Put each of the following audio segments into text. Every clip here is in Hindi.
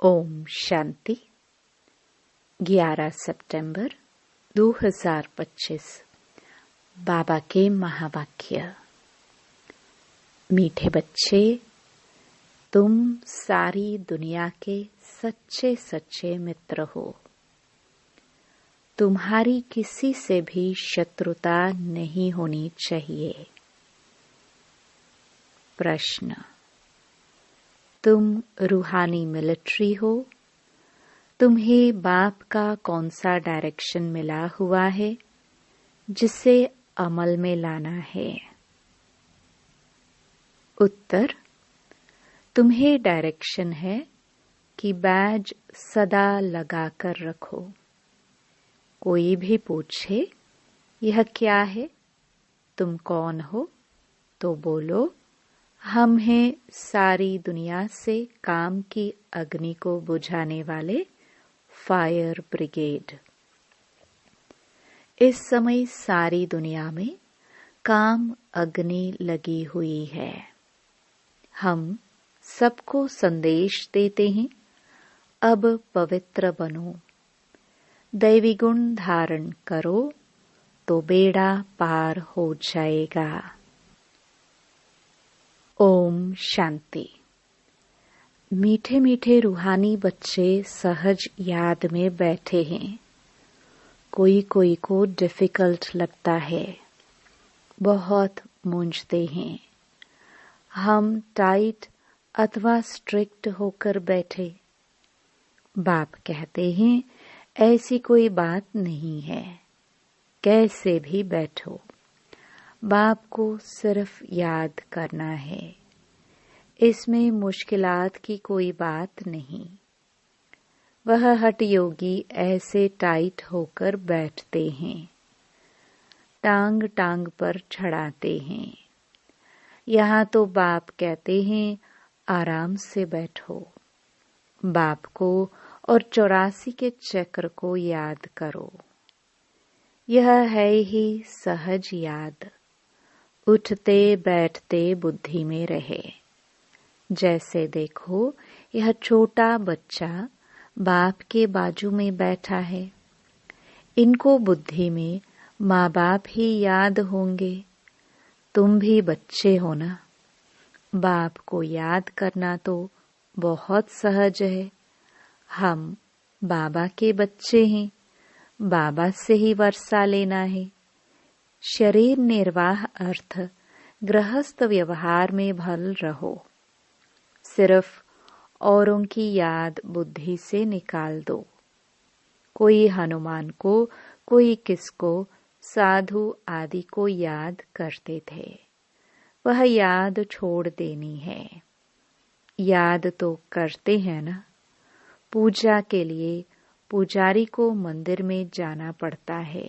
ओम शांति। 11 सितंबर 2025। बाबा के महावाक्य। मीठे बच्चे, तुम सारी दुनिया के सच्चे सच्चे मित्र हो। तुम्हारी किसी से भी शत्रुता नहीं होनी चाहिए। प्रश्न: तुम रूहानी मिलिट्री हो। तुम्हें बाप का कौन सा डायरेक्शन मिला हुआ है जिसे अमल में लाना है? उत्तर: तुम्हें डायरेक्शन है कि बैज सदा लगा कर रखो। कोई भी पूछे यह क्या है, तुम कौन हो, तो बोलो हम हैं सारी दुनिया से काम की अग्नि को बुझाने वाले फायर ब्रिगेड। इस समय सारी दुनिया में काम अग्नि लगी हुई है। हम सबको संदेश देते हैं, अब पवित्र बनो, दैवी गुण धारण करो तो बेड़ा पार हो जाएगा। ओम शांति। मीठे मीठे रूहानी बच्चे सहज याद में बैठे हैं। कोई कोई को डिफिकल्ट लगता है, बहुत मूंझते हैं। हम टाइट अथवा स्ट्रिक्ट होकर बैठे। बाप कहते हैं ऐसी कोई बात नहीं है, कैसे भी बैठो, बाप को सिर्फ याद करना है। इसमें मुश्किलात की कोई बात नहीं। वह हठ योगी ऐसे टाइट होकर बैठते हैं, टांग टांग पर चढ़ाते हैं। यहाँ तो बाप कहते हैं आराम से बैठो, बाप को और 84 के चक्र को याद करो। यह है ही सहज याद। उठते बैठते बुद्धि में रहे। जैसे देखो यह छोटा बच्चा बाप के बाजू में बैठा है। इनको बुद्धि में माँ बाप ही याद होंगे। तुम भी बच्चे हो ना। बाप को याद करना तो बहुत सहज है। हम बाबा के बच्चे हैं, बाबा से ही वर्षा लेना है। शरीर निर्वाह अर्थ गृहस्थ व्यवहार में भल रहो। सिर्फ औरों की याद बुद्धि से निकाल दो। कोई हनुमान को, कोई किसको, साधु आदि को याद करते थे। वह याद छोड़ देनी है। याद तो करते हैं ना। पूजा के लिए पुजारी को मंदिर में जाना पड़ता है।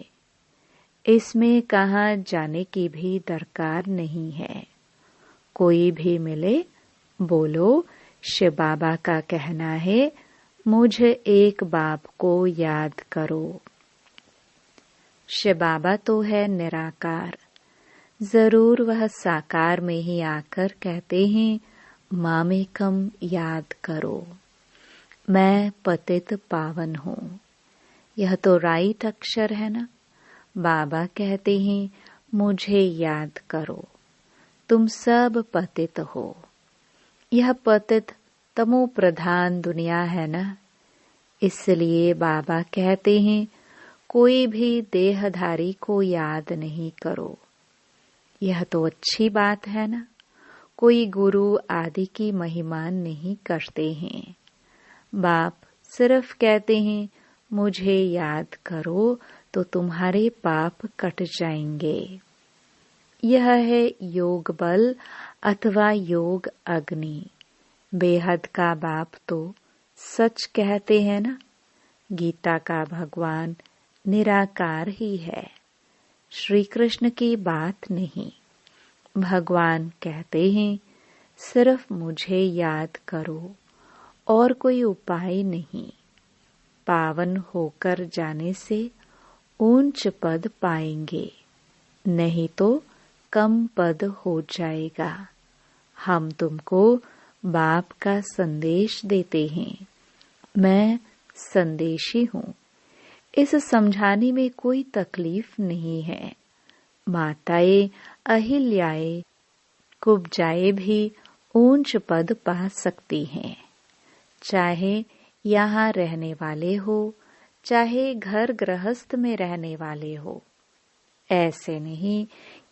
इसमें कहाँ जाने की भी दरकार नहीं है। कोई भी मिले बोलो शिव बाबा का कहना है मुझे एक बाप को याद करो। शिव बाबा तो है निराकार। जरूर वह साकार में ही आकर कहते हैं मामेकम याद करो। मैं पतित पावन हूँ। यह तो राइट अक्षर है ना। बाबा कहते हैं मुझे याद करो, तुम सब पतित हो। यह पतित तमो प्रधान दुनिया है ना। इसलिए बाबा कहते हैं कोई भी देहधारी को याद नहीं करो। यह तो अच्छी बात है ना। कोई गुरु आदि की महिमा नहीं करते हैं। बाप सिर्फ कहते हैं मुझे याद करो तो तुम्हारे पाप कट जाएंगे। यह है योग बल अथवा योग अग्नि। बेहद का बाप तो सच कहते हैं ना। गीता का भगवान निराकार ही है, श्री कृष्ण की बात नहीं। भगवान कहते हैं सिर्फ मुझे याद करो और कोई उपाय नहीं। पावन होकर जाने से ऊंच पद पाएंगे, नहीं तो कम पद हो जाएगा। हम तुमको बाप का संदेश देते हैं, मैं संदेशी हूँ। इस समझाने में कोई तकलीफ नहीं है। माताएं अहिल्याएं कुब्जाएं भी ऊंच पद पा सकती हैं, चाहे यहाँ रहने वाले हो, चाहे घर गृहस्थ में रहने वाले हो। ऐसे नहीं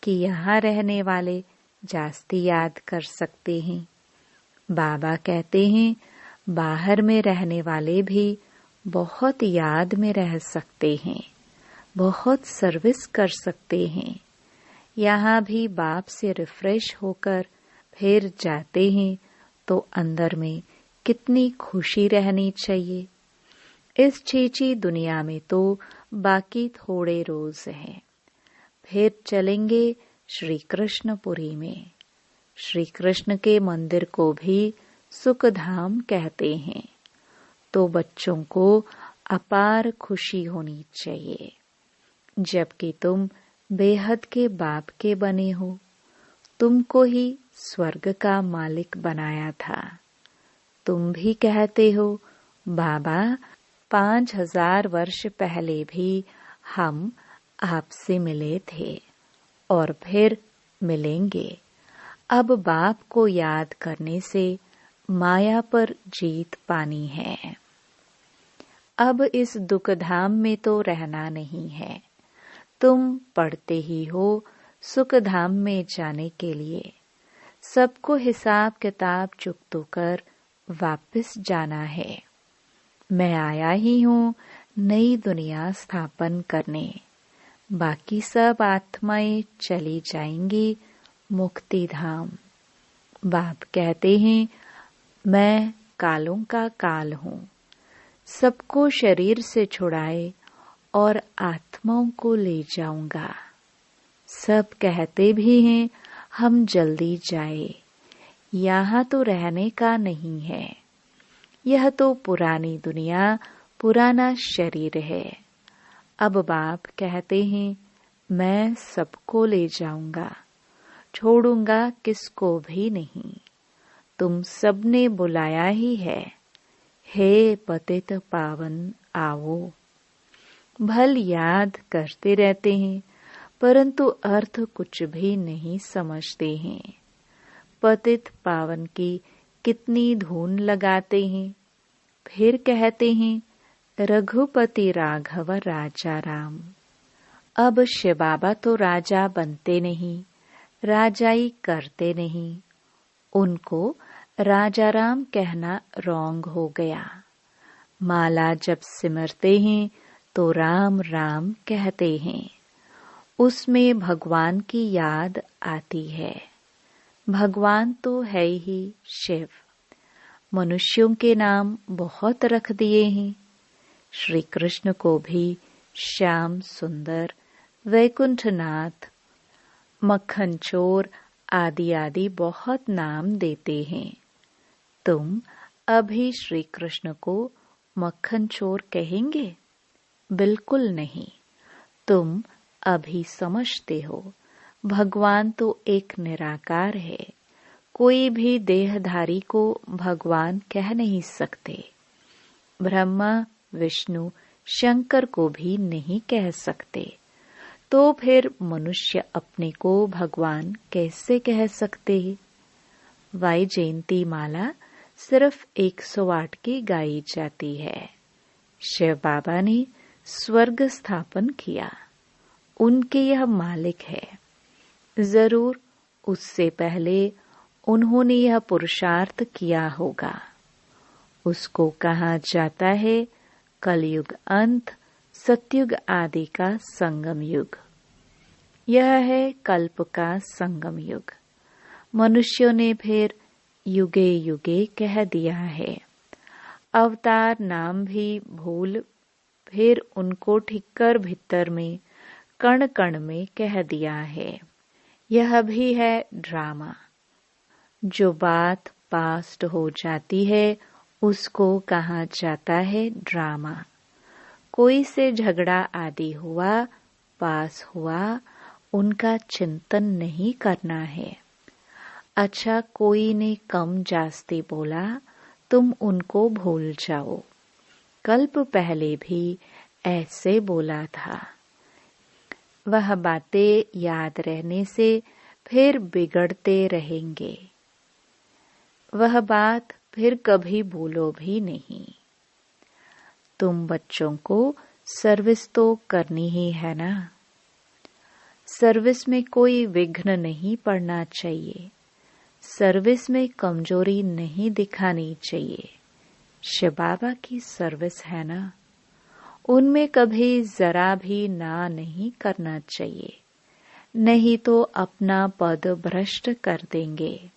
कि यहाँ रहने वाले जास्ती याद कर सकते हैं। बाबा कहते हैं बाहर में रहने वाले भी बहुत याद में रह सकते हैं, बहुत सर्विस कर सकते हैं। यहाँ भी बाप से रिफ्रेश होकर फिर जाते हैं तो अंदर में कितनी खुशी रहनी चाहिए। इस छींची दुनिया में तो बाकी थोड़े रोज हैं, फिर चलेंगे श्री कृष्णपुरी में। श्री कृष्ण के मंदिर को भी सुखधाम कहते हैं। तो बच्चों को अपार खुशी होनी चाहिए, जबकि तुम बेहद के बाप के बने हो। तुमको ही स्वर्ग का मालिक बनाया था। तुम भी कहते हो बाबा 5000 वर्ष पहले भी हम आपसे मिले थे और फिर मिलेंगे। अब बाप को याद करने से माया पर जीत पानी है। अब इस दुखधाम में तो रहना नहीं है। तुम पढ़ते ही हो सुखधाम में जाने के लिए। सबको हिसाब किताब चुकतो कर वापस जाना है। मैं आया ही हूँ नई दुनिया स्थापन करने। बाकी सब आत्माएं चली जाएंगी मुक्ति धाम। बाप कहते हैं मैं कालों का काल हूँ। सबको शरीर से छुड़ाए और आत्माओं को ले जाऊंगा। सब कहते भी हैं हम जल्दी जाए। यहाँ तो रहने का नहीं है। यह तो पुरानी दुनिया, पुराना शरीर है। अब बाप कहते हैं मैं सबको ले जाऊंगा, छोड़ूंगा किसको भी नहीं। तुम सबने बुलाया ही है, हे पतित पावन आओ। भल याद करते रहते हैं, परंतु अर्थ कुछ भी नहीं समझते हैं। पतित पावन की कितनी धुन लगाते हैं, फिर कहते हैं रघुपति राघव राजा राम। अब शिव बाबा तो राजा बनते नहीं, राजाई करते नहीं। उनको राजा राम कहना रॉन्ग हो गया। माला जब सिमरते हैं तो राम राम कहते हैं। उसमें भगवान की याद आती है। भगवान तो है ही शिव। मनुष्यों के नाम बहुत रख दिए हैं। श्री कृष्ण को भी श्याम सुंदर, वैकुंठनाथ, मक्खन चोर आदि आदि बहुत नाम देते हैं। तुम अभी श्री कृष्ण को मक्खन चोर कहेंगे? बिल्कुल नहीं। तुम अभी समझते हो भगवान तो एक निराकार है। कोई भी देहधारी को भगवान कह नहीं सकते। ब्रह्मा, विष्णु, शंकर को भी नहीं कह सकते। तो फिर मनुष्य अपने को भगवान कैसे कह सकते? वाई जयंती माला सिर्फ 108 की गाई जाती है। शिव बाबा ने स्वर्ग स्थापन किया। उनके यह मालिक है। जरूर उससे पहले उन्होंने यह पुरुषार्थ किया होगा। उसको कहा जाता है कलयुग अंत, सतयुग आदि का संगम युग। यह है कल्प का संगम युग। मनुष्यों ने फिर युगे युगे कह दिया है। अवतार नाम भी भूल फिर उनको ठिक्कर भीतर में कण कण में कह दिया है। यह भी है ड्रामा। जो बात पास्ट हो जाती है उसको कहा जाता है ड्रामा। कोई से झगड़ा आदि हुआ, पास हुआ, उनका चिंतन नहीं करना है। अच्छा, कोई ने कम जास्ती बोला, तुम उनको भूल जाओ। कल्प पहले भी ऐसे बोला था। वह बातें याद रहने से फिर बिगड़ते रहेंगे। वह बात फिर कभी भूलो भी नहीं। तुम बच्चों को सर्विस तो करनी ही है ना। सर्विस में कोई विघ्न नहीं पड़ना चाहिए। सर्विस में कमजोरी नहीं दिखानी चाहिए। शिव बाबा की सर्विस है ना, उनमें कभी जरा भी ना नहीं करना चाहिए, नहीं तो अपना पद भ्रष्ट कर देंगे।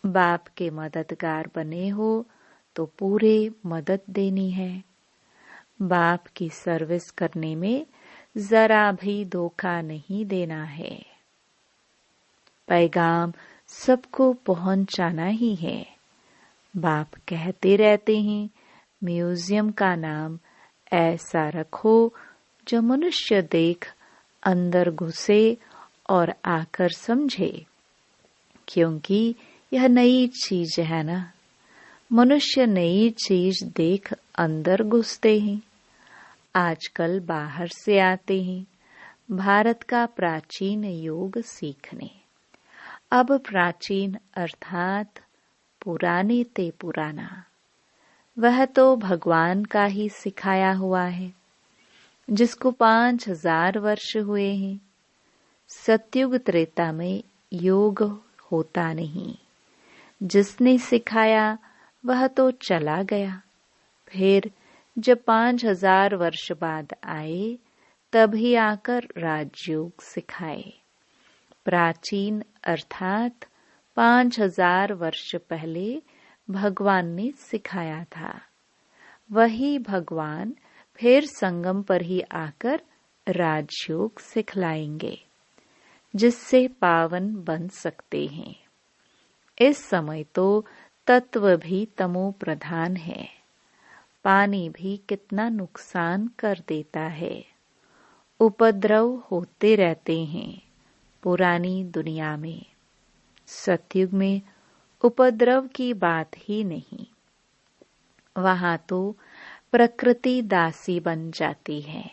बाप के मददगार बने हो तो पूरे मदद देनी है। बाप की सर्विस करने में जरा भी धोखा नहीं देना है। पैगाम सबको पहुंचाना ही है। बाप कहते रहते हैं, म्यूजियम का नाम ऐसा रखो जो मनुष्य देख अंदर घुसे और आकर समझे, क्योंकि यह नई चीज है ना। मनुष्य नई चीज देख अंदर घुसते हैं। आजकल बाहर से आते हैं भारत का प्राचीन योग सीखने। अब प्राचीन अर्थात पुराने ते पुराना, वह तो भगवान का ही सिखाया हुआ है, जिसको 5000 वर्ष हुए हैं। सतयुग त्रेता में योग होता नहीं। जिसने सिखाया वह तो चला गया। फिर जब 5000 वर्ष बाद आए तभी आकर राजयोग सिखाए। प्राचीन अर्थात 5000 वर्ष पहले भगवान ने सिखाया था। वही भगवान फिर संगम पर ही आकर राजयोग सिखलाएंगे, जिससे पावन बन सकते हैं। इस समय तो तत्व भी तमो प्रधान है। पानी भी कितना नुकसान कर देता है। उपद्रव होते रहते हैं पुरानी दुनिया में। सतयुग में उपद्रव की बात ही नहीं। वहां तो प्रकृति दासी बन जाती है।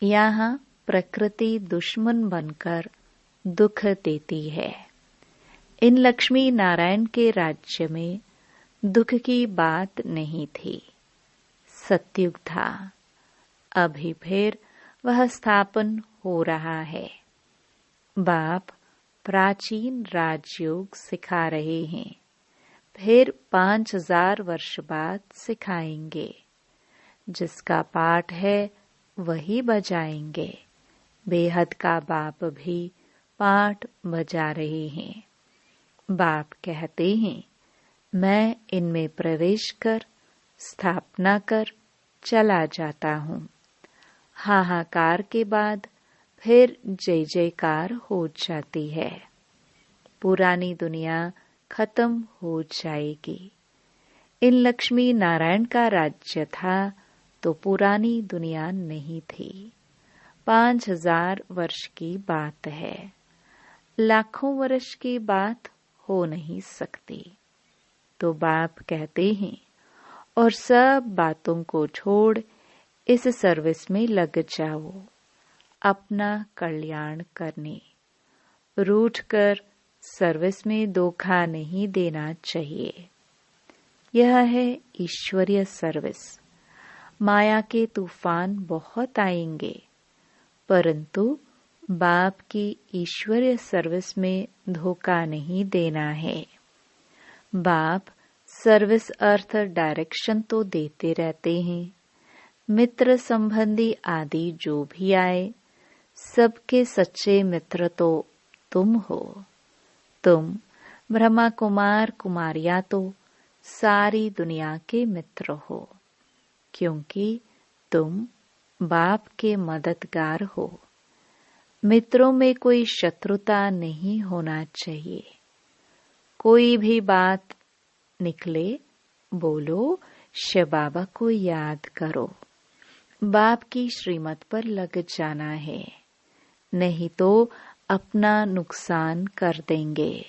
यहाँ प्रकृति दुश्मन बनकर दुख देती है। इन लक्ष्मी नारायण के राज्य में दुख की बात नहीं थी। सतयुग था। अभी फिर वह स्थापन हो रहा है। बाप प्राचीन राजयोग सिखा रहे हैं, फिर 5000 वर्ष बाद सिखाएंगे। जिसका पाठ है वही बजाएंगे। बेहद का बाप भी पाठ बजा रहे हैं। बाप कहते हैं, मैं इनमें प्रवेश कर स्थापना कर चला जाता हूँ। हाहाकार के बाद फिर जय जयकार हो जाती है। पुरानी दुनिया खत्म हो जाएगी। इन लक्ष्मी नारायण का राज्य था तो पुरानी दुनिया नहीं थी। 5000 वर्ष की बात है। लाखों वर्ष की बात हो नहीं सकती। तो बाप कहते हैं, और सब बातों को छोड़ इस सर्विस में लग जाओ, अपना कल्याण करने। रूठकर सर्विस में धोखा नहीं देना चाहिए। यह है ईश्वरीय सर्विस। माया के तूफान बहुत आएंगे, परंतु बाप की ईश्वरीय सर्विस में धोखा नहीं देना है। बाप सर्विस अर्थ डायरेक्शन तो देते रहते हैं। मित्र संबंधी आदि जो भी आए, सबके सच्चे मित्र तो तुम हो। तुम ब्रह्मा कुमार कुमारियां तो सारी दुनिया के मित्र हो, क्योंकि तुम बाप के मददगार हो। मित्रों में कोई शत्रुता नहीं होना चाहिए। कोई भी बात निकले, बोलो शिव बाबा को याद करो। बाप की श्रीमत पर लग जाना है, नहीं तो अपना नुकसान कर देंगे।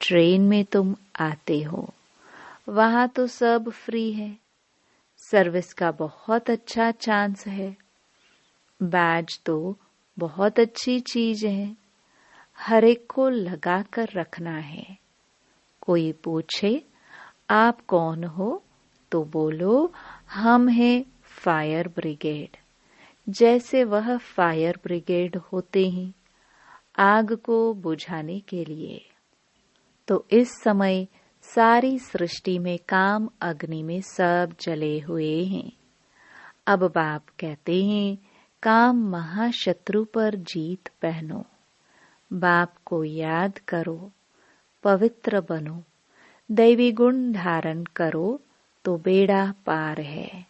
ट्रेन में तुम आते हो, वहां तो सब फ्री है। सर्विस का बहुत अच्छा चांस है। बैज तो बहुत अच्छी चीज है, हर एक को लगा कर रखना है। कोई पूछे आप कौन हो, तो बोलो हम हैं फायर ब्रिगेड। जैसे वह फायर ब्रिगेड होते हैं आग को बुझाने के लिए। तो इस समय सारी सृष्टि में काम अग्नि में सब जले हुए हैं। अब बाप कहते हैं काम महाशत्रु पर जीत पहनो। बाप को याद करो, पवित्र बनो, दैवी गुण धारण करो तो बेड़ा पार है।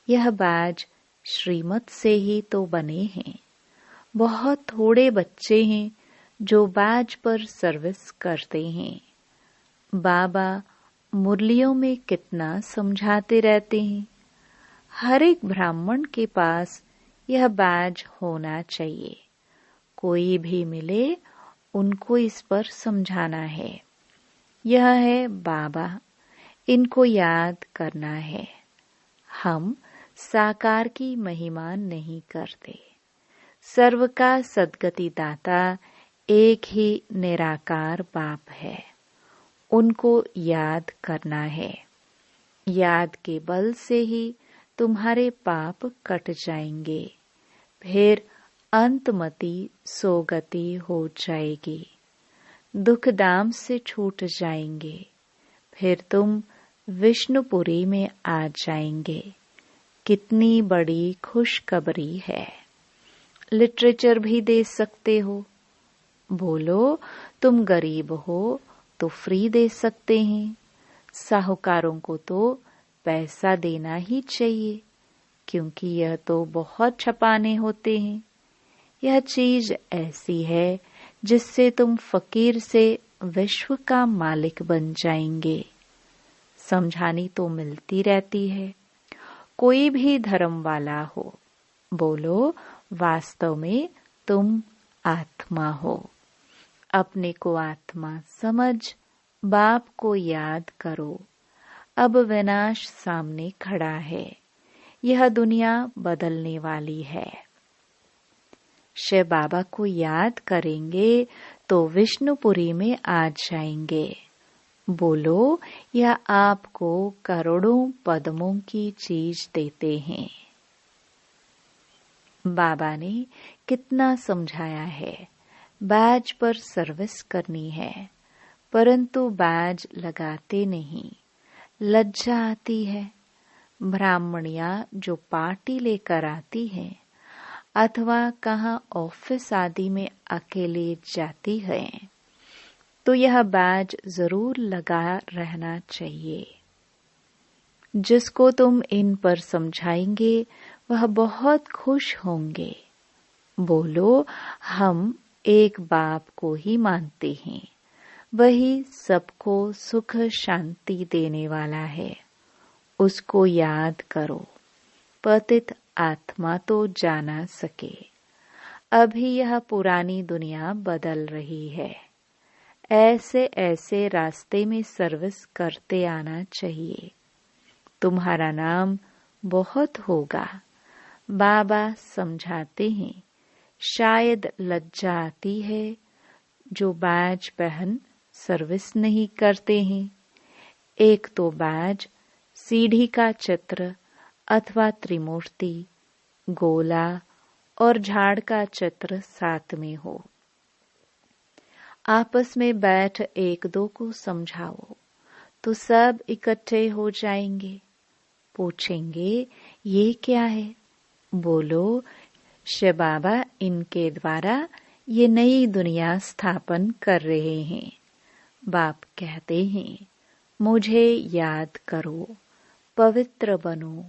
यह बाज श्रीमत से ही तो बने हैं। बहुत थोड़े बच्चे हैं जो बाज पर सर्विस करते हैं। बाबा मुरलियों में कितना समझाते रहते हैं। हर एक ब्राह्मण के पास यह बाज होना चाहिए। कोई भी मिले उनको इस पर समझाना है। यह है बाबा, इनको याद करना है। हम साकार की महिमा नहीं करते। सर्व का सद्गति दाता एक ही निराकार बाप है। उनको याद करना है। याद के बल से ही तुम्हारे पाप कट जाएंगे। फिर अंतमति सोगति हो जाएगी। दुख दाम से छूट जाएंगे। फिर तुम विष्णुपुरी में आ जाएंगे। कितनी बड़ी खुशखबरी है। लिटरेचर भी दे सकते हो। बोलो तुम गरीब हो तो फ्री दे सकते हैं। साहूकारों को तो पैसा देना ही चाहिए, क्योंकि यह तो बहुत छपाने होते हैं। यह चीज ऐसी है जिससे तुम फकीर से विश्व का मालिक बन जाएंगे। समझानी तो मिलती रहती है। कोई भी धर्म वाला हो, बोलो वास्तव में तुम आत्मा हो। अपने को आत्मा समझ बाप को याद करो। अब विनाश सामने खड़ा है। यह दुनिया बदलने वाली है। शिव बाबा को याद करेंगे तो विष्णुपुरी में आ जाएंगे। बोलो यह आपको करोड़ों पद्मों की चीज देते हैं। बाबा ने कितना समझाया है। बैज पर सर्विस करनी है, परंतु बैज लगाते नहीं। लज्जा आती है। ब्राह्मणियां जो पार्टी लेकर आती हैं अथवा कहाँ ऑफिस आदि में अकेले जाती हैं, तो यह बैज जरूर लगा रहना चाहिए। जिसको तुम इन पर समझाएंगे वह बहुत खुश होंगे। बोलो हम एक बाप को ही मानते हैं। वही सबको सुख शांति देने वाला है। उसको याद करो। पतित आत्मा तो जाना सके। अभी यह पुरानी दुनिया बदल रही है। ऐसे ऐसे रास्ते में सर्विस करते आना चाहिए। तुम्हारा नाम बहुत होगा। बाबा समझाते हैं शायद लज्जा आती है जो बैज पहन सर्विस नहीं करते हैं। एक तो बैज सीढ़ी का चित्र अथवा त्रिमूर्ति, गोला और झाड़ का चित्र साथ में हो। आपस में बैठ एक दो को समझाओ तो सब इकट्ठे हो जाएंगे। पूछेंगे ये क्या है? बोलो शिव बाबा इनके द्वारा ये नई दुनिया स्थापन कर रहे हैं। बाप कहते हैं मुझे याद करो, पवित्र बनो।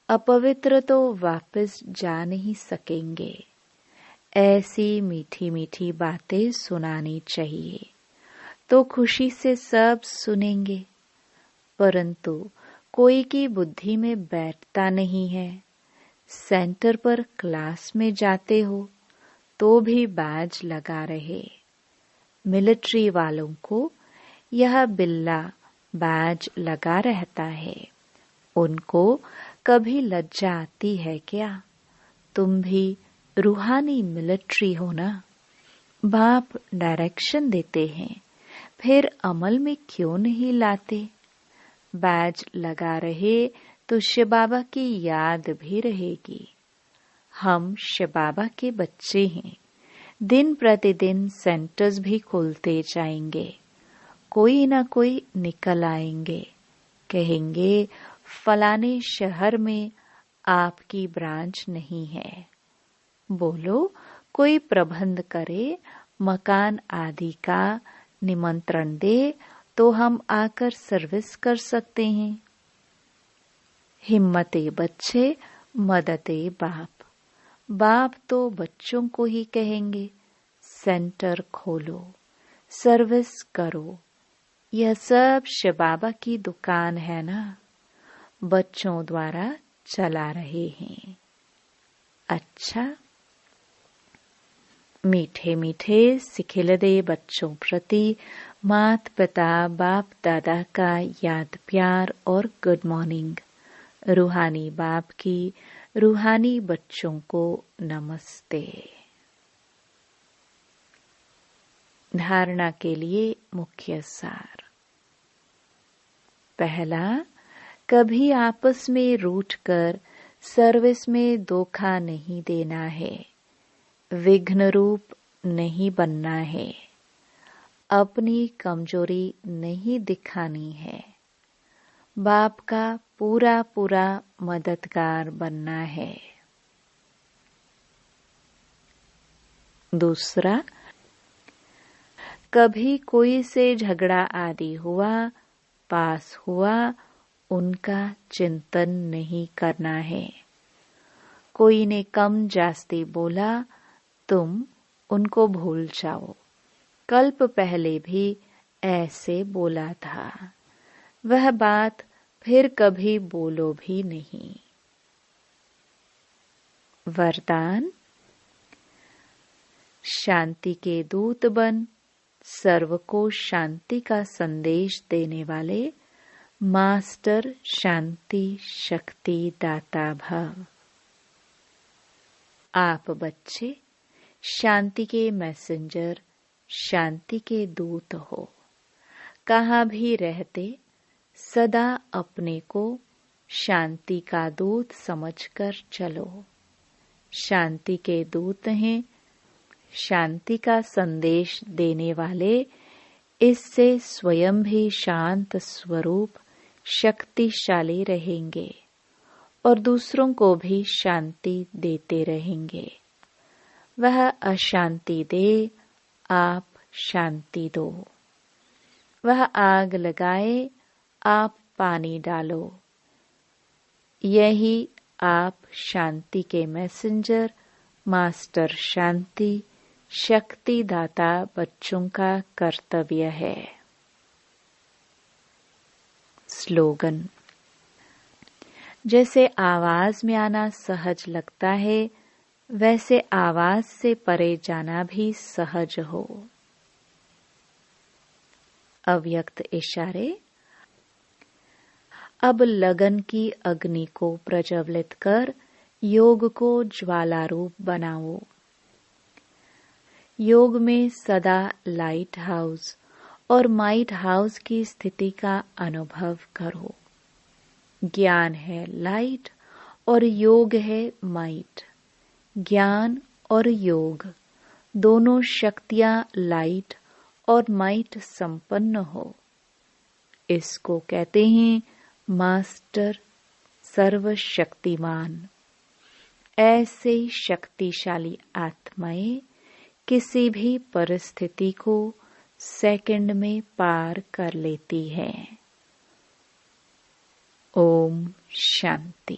अपवित्र तो वापस जा नहीं सकेंगे। ऐसी मीठी मीठी बातें सुनानी चाहिए तो खुशी से सब सुनेंगे, परंतु कोई की बुद्धि में बैठता नहीं है। सेंटर पर क्लास में जाते हो तो भी बैज लगा रहे। मिलिट्री वालों को यह बिल्ला बैज लगा रहता है। उनको कभी लज्जा आती है क्या? तुम भी रूहानी मिलिट्री हो ना। बाप डायरेक्शन देते हैं, फिर अमल में क्यों नहीं लाते? बैज लगा रहे तो शिव बाबा की याद भी रहेगी। हम शिव बाबा के बच्चे हैं। दिन प्रतिदिन सेंटर्स भी खुलते जाएंगे। कोई ना कोई निकल आएंगे, कहेंगे फलाने शहर में आपकी ब्रांच नहीं है। बोलो कोई प्रबंध करे, मकान आदि का निमंत्रण दे तो हम आकर सर्विस कर सकते हैं। हिम्मते बच्चे, मददे बाप। बाप तो बच्चों को ही कहेंगे सेंटर खोलो, सर्विस करो। यह सब शिव बाबा की दुकान है ना, बच्चों द्वारा चला रहे हैं। अच्छा, मीठे मीठे सिखिलदे बच्चों प्रति मात पिता बाप दादा का याद प्यार और गुड मॉर्निंग। रूहानी बाप की रूहानी बच्चों को नमस्ते। धारणा के लिए मुख्य सार। पहला, कभी आपस में रूठकर सर्विस में धोखा नहीं देना है, विघ्न रूप नहीं बनना है, अपनी कमजोरी नहीं दिखानी है, बाप का पूरा पूरा मददगार बनना है। दूसरा, कभी कोई से झगड़ा आदि हुआ, पास हुआ, उनका चिंतन नहीं करना है। कोई ने कम जास्ती बोला, तुम उनको भूल जाओ, कल्प पहले भी ऐसे बोला था, वह बात फिर कभी बोलो भी नहीं। वरदान, शांति के दूत बन सर्व को शांति का संदेश देने वाले मास्टर शांति शक्ति दाता भव। आप बच्चे शांति के मैसेंजर, शांति के दूत हो। कहाँ भी रहते सदा अपने को शांति का दूत समझकर चलो। शांति के दूत हैं, शांति का संदेश देने वाले, इससे स्वयं भी शांत स्वरूप शक्तिशाली रहेंगे और दूसरों को भी शांति देते रहेंगे। वह अशांति दे, आप शांति दो। वह आग लगाए, आप पानी डालो। यही आप शांति के मैसेंजर, मास्टर शांति शक्ति दाता बच्चों का कर्तव्य है। स्लोगन, जैसे आवाज में आना सहज लगता है, वैसे आवाज से परे जाना भी सहज हो। अव्यक्त इशारे। अब लगन की अग्नि को प्रज्वलित कर योग को ज्वाला रूप बनाओ। योग में सदा लाइट हाउस और माइट हाउस की स्थिति का अनुभव करो। ज्ञान है लाइट और योग है माइट। ज्ञान और योग दोनों शक्तियां लाइट और माइट संपन्न हो। इसको कहते हैं मास्टर सर्वशक्तिमान। ऐसे शक्तिशाली आत्माएं किसी भी परिस्थिति को सेकंड में पार कर लेती हैं। ओम शांति।